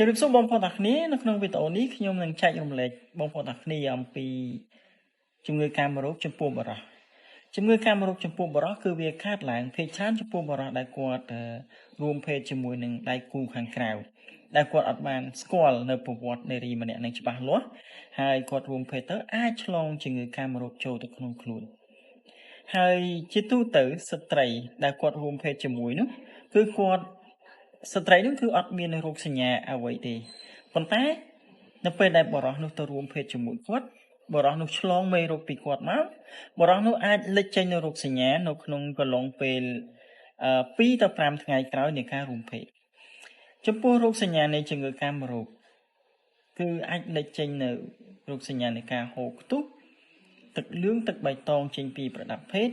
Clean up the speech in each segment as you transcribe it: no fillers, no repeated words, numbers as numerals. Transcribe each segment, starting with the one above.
ជម្រាបសួរបងប្អូនទាំងគ្នានៅក្នុងវីដេអូនេះខ្ញុំនឹងចែករំលែកបងប្អូនទាំងគ្នាអំពីជំងឺកាមរោគចំពោះបុរសជំងឺកាមរោគចំពោះបុរសគឺវាកើតឡើងភាគច្រើនចំពោះបុរសដែលគាត់រួមភេទជាមួយនឹងដៃគូខាងក្រៅដែលគាត់អត់បានស្គាល់នៅប្រវត្តិនារីម្នាក់នឹងច្បាស់លាស់ហើយគាត់រួមភេទទៅអាចឆ្លងជំងឺកាមរោគចូលទៅក្នុងខ្លួនហើយជាទូទៅស្ត្រីដែលគាត់រួមភេទជាមួយនោះគឺគាត់ស្ត្រីនោះគឺអត់មានរោគសញ្ញាអ្វីទេប៉ុន្តែនៅពេលដែលបរិះនោះទៅរួមភេទជាមួយគាត់បរិះនោះឆ្លងមេរោគពីគាត់មកបរិះនោះអាចលេចចេញនៅរោគសញ្ញានៅក្នុងកន្លងពេល2ទៅ5ថ្ងៃក្រោយនៃការរួមភេទចំពោះរោគសញ្ញានៃជំងឺកាមរោគគឺអាចលេចចេញនៅរោគសញ្ញានៃការហូរខ្ទុះទឹកលឿងទឹកបៃតងចេញពីប្រដាប់ភេទ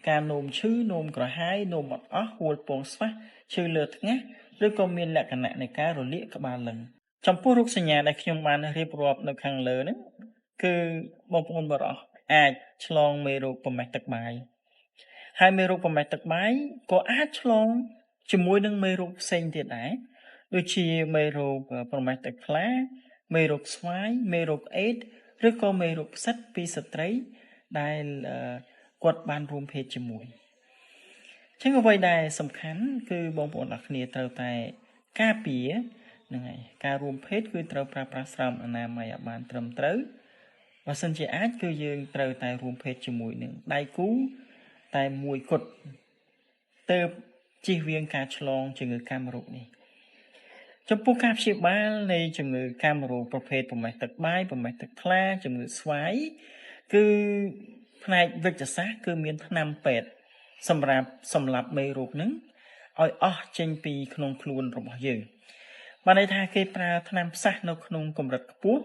ការនោមឈឺនោមក្រហាយនោមអត់អស់ហួលពងស្វះឈឺលើថ្ងាសឬក៏មានលក្ខណៈនៃការរលាកក្បាលលឹងចំពោះរោគសញ្ញាដែលខ្ញុំបានរៀបរាប់នៅខាងលើហ្នឹងគឺបងប្អូនបរិះអាចឆ្លងមេរោគប្រមេះទឹកបាយហើយមេរោគប្រមេះទឹកបាយក៏អាចឆ្លងជាមួយនឹងមេរោគផ្សេងទៀតដែរដូចជាមេរោគប្រមេះទឹកថ្លាមេរោគស្វាយមេរោគអេដឬក៏មេរោគផ្សិតពីស្ត្រីដែលគាត់បានរួមភេទជាមួយចឹងអ្វីដែលសំខាន់គឺបងប្អូនទាំងគ្នាត្រូវតែការពារហ្នឹងហើយការរួមភេទគឺត្រូវប្រើប្រាស់ស្រោមអនាម័យឲ្យបានត្រឹមត្រូវបើសិនជាអាចគឺយើងត្រូវតែរួមភេទជាមួយនឹងដៃគូតែមួយគត់ទើបជៀសវាងការឆ្លងជំងឺកាមរោគនេះចំពោះការព្យាបាលនៃជំងឺកាមរោគប្រភេទប្រមេះទឹកបាយប្រមេះទឹកថ្លាជំងឺស្វាយគឺផ្នែកវិទ្យាសាស្ត្រគឺមានថ្នាំពេទ្យសម្រាប់សម្លាប់មេរោគហ្នឹងឲ្យអស់ចេញពីក្នុងខ្លួនរបស់យើងបានន័យថាគេប្រើថ្នាំផ្សះនៅក្នុងកម្រិតខ្ពស់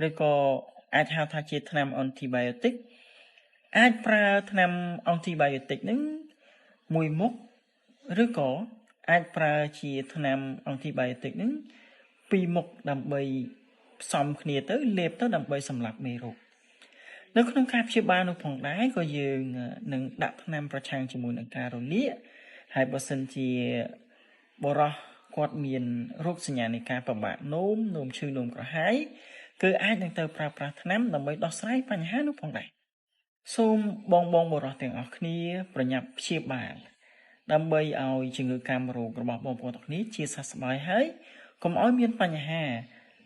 ឬក៏អាចហៅថាជាថ្នាំ antibiotic អាចប្រើថ្នាំ antibiotic ហ្នឹងមួយមុខឬក៏អាចប្រើជាថ្នាំ antibiotic ហ្នឹងពីរមុខដើម្បីផ្សំគ្នាទៅលេបទៅដើម្បីសម្លាប់មេរោគនៅក្នុងការព្យាបាលនោះផងដែរក៏យើងនឹងដាក់ថ្នាំប្រឆាំងជាមួយនឹងការរលាកហើយបើសិនជាបុរសគាត់មានរោគសញ្ញានៃការពិបាកនោមឈឺនោមក្រហាយគឺអាចនឹងទៅប្រើប្រាស់ថ្នាំដើម្បីដោះស្រាយបញ្ហានោះផងដែរសូមបងបុរសទាំងអស់គ្នាប្រញាប់ព្យាបាលដើម្បីឲ្យជំងឺកាមរោគរបស់បងប្អូនទាំងគ្នាជាសះស្បើយហើយកុំឲ្យមានបញ្ហា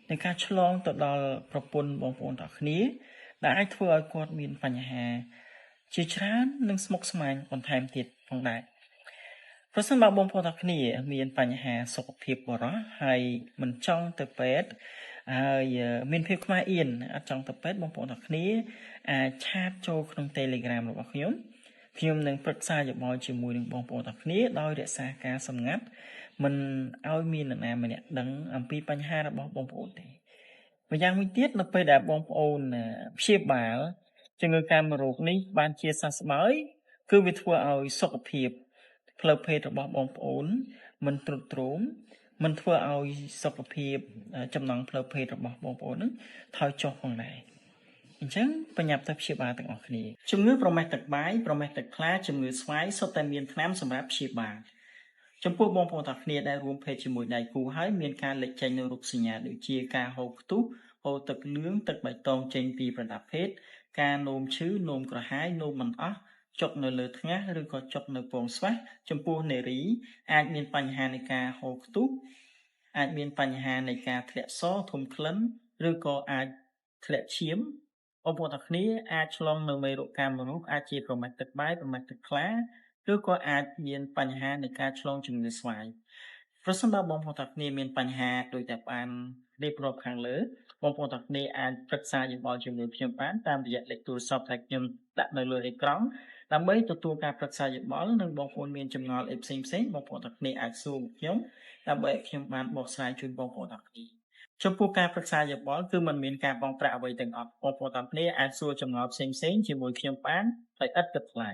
ในការឆ្លងទៅដល់ប្រពន្ធបងប្អូនទាំងគ្នាដែលអាចធ្វើឲ្យគាត់មានបញ្ហាជាច្រើននិងស្មុគស្មាញបន្ថែមទៀតផងដែរប្រសិនបើបងប្អូនទាំងគ្នាមានបញ្ហាសុខភាពបរិះហើយមិនចង់ទៅពេទ្យហើយមានភាពខ្មាស់អៀនអត់ចង់ទៅពេទ្យបងប្អូនទាំងគ្នាអាចឆាតចូលក្នុង Telegram របស់ខ្ញុំនឹងប្រឹក្សាយោបល់ជាមួយនឹងបងប្អូនទាំងគ្នាដោយរក្សាការសម្ងាត់មិនឲ្យមាននរណាម្នាក់ដឹងអំពីបញ្ហារបស់បងប្អូនទេម្យ៉ាងវិញទៀតនៅពេលដែលបងប្អូនព្យាបាលជំងឺកាមរោគនេះបានជាសះស្បើយគឺវាធ្វើឲ្យសុខភាពផ្លូវភេទរបស់បងប្អូនមិនទ្រុឌទ្រោមមិនធ្វើឲ្យសុខភាពចំណង់ផ្លូវភេទរបស់បងប្អូននឹងថយចុះផងដែរអញ្ចឹងបញ្ញាប់ទៅព្យាបាលទាំងអស់គ្នាជំងឺប្រមេះទឹកបាយប្រមេះទឹកថ្លាជំងឺស្វាយសុទ្ធតែមានថ្នាំសម្រាប់ព្យាបាលចំពោះបងប្អូនទាំងគ្នាដែលរួមភេទជាមួយដៃគូហើយមានការលេចចេញនូវរោគសញ្ញាដូចជាការហូរខ្ទុះហូរទឹកលឿងទឹកបៃតងចេញពីប្រដាប់ភេទការនោមឈឺនោមក្រហាយនោមមិនអស់ចុកនៅលើថ្ងាសឬក៏ចុកនៅពងស្វះចំពោះនារីអាចមានបញ្ហានៃការហូរខ្ទុះអាចមានបញ្ហានៃការធ្លាក់សធំក្លិនឬក៏អាចធ្លាក់ឈាមបងប្អូនទាំងគ្នាអាចឆ្លងនៅមេរោគកាមរោគអាចជាប្រមេះទឹកបាយប្រមេះទឹកថ្លាឬក៏អាចមានបញ្ហានៃការឆ្លងជំងឺស្វាយប្រសិនបើបងប្អូនទាំងគ្នាមានបញ្ហាដូចតែបានរៀបរាប់ខាងលើបងប្អូនទាំងគ្នាអាចប្រឹក្សាយោបល់ជាមួយខ្ញុំបានតាមរយៈលេខទូរស័ព្ទដែលខ្ញុំដាក់នៅលើអេក្រង់ដើម្បីទទួលការប្រឹក្សាយោបល់និងបងប្អូនមានចម្ងល់អីផ្សេងបងប្អូនទាំងគ្នាអាចសួរខ្ញុំដើម្បីឲ្យខ្ញុំបានបកស្រាយជូនបងប្អូនទាំងគ្នាចំពោះការប្រឹក្សាយោបល់គឺមិនមានការបង់ប្រាក់អ្វីទាំងអស់បងប្អូនទាំងគ្នាអាចសួរចម្ងល់ផ្សេងជាមួយខ្ញុំបានដោយឥតគិតថ្លៃ